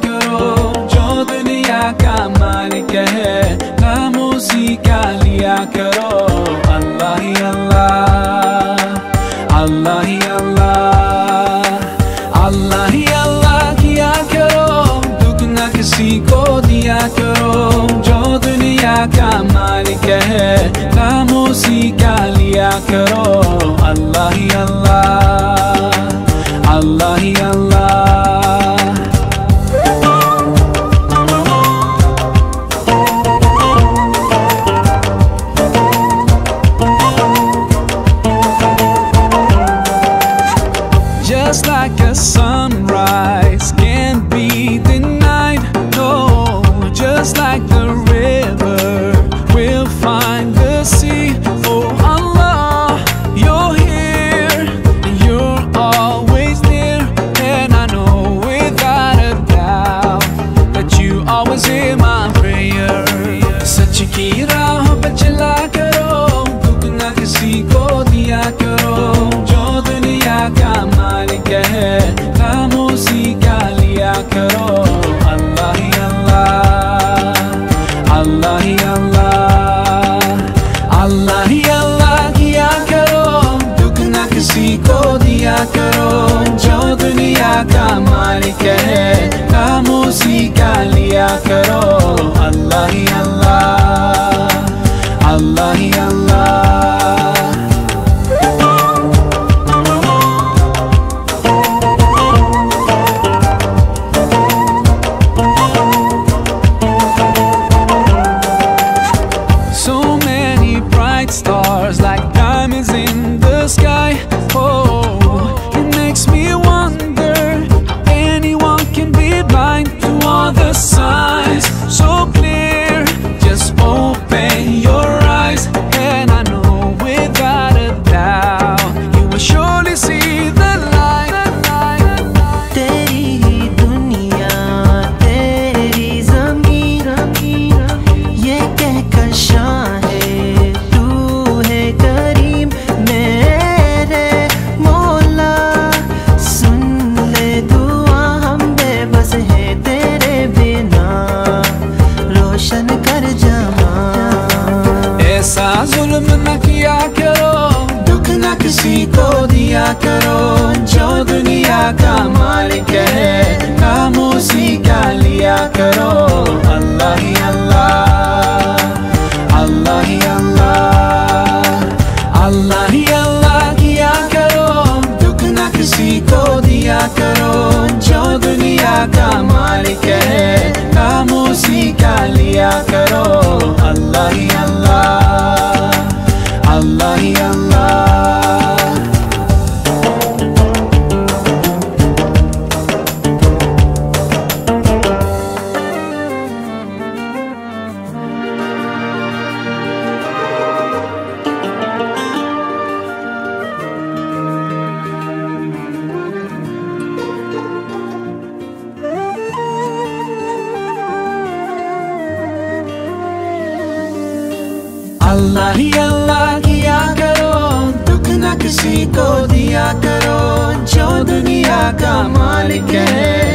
करो जो दुनिया का मालिक है, नाम उसी का लिया करो। अल्लाह ही अल्लाह, अल्लाह ही अल्लाह, अल्लाह ही अल्लाह किया करो, दुख न किसी को दिया करो। जो दुनिया का मालिक है, नाम उसी का लिया करो। अल्लाह ही अल्लाह, अल्लाह ही अल्लाह। Just like a sunrise can't be denied, no. Just like the river will find the sea. Oh Allah, you're here, you're always near, and I know without a doubt that you always hear my prayer. सच की राह पे चला करो, दुख न किसी को दिया करो। जो दुनिया का मालिक है, नाम उसी का लिया करो। अल्लाह ही अल्लाह, अल्लाह ही अल्लाह, अल्लाह ही अल्लाह किया करो, दुख न किसी को दिया करो। जो दुनिया का मालिक है, नाम उसी का लिया करो। अल्लाह ही अल्लाह, अल्लाह ही अल्लाह। Stars like diamonds in the sky. Oh, it makes me wonder anyone can be blind to all the signs so clear. Just open your eyes, and I know without a doubt you will surely see the light. तेरी दुनिया तेरी ज़मीन, ये कहकर शान है करीम मेरे मौला। सुन ले दुआ, हम बेबस है तेरे बिना, रोशन कर जमा। ऐसा जुल्म न किया करो, दुख न किसी को दिया करो। जो दुनिया का मालिक है, नाम उसी का लिया करो। अल्लाह ही अल्लाह, अल्लाह ही अल्लाह, अल्लाह ही अल्लाह किया करो, दुख न किसी को दिया करो। जो दुनिया का मालिक है, नाम उसी का लिया करो। अल्लाह ही अल्लाह, अल्लाह ही अल्लाह। अल्लाह ही अल्लाह किया करो, दुख न किसी को दिया करो। जो दुनिया का मालिक है,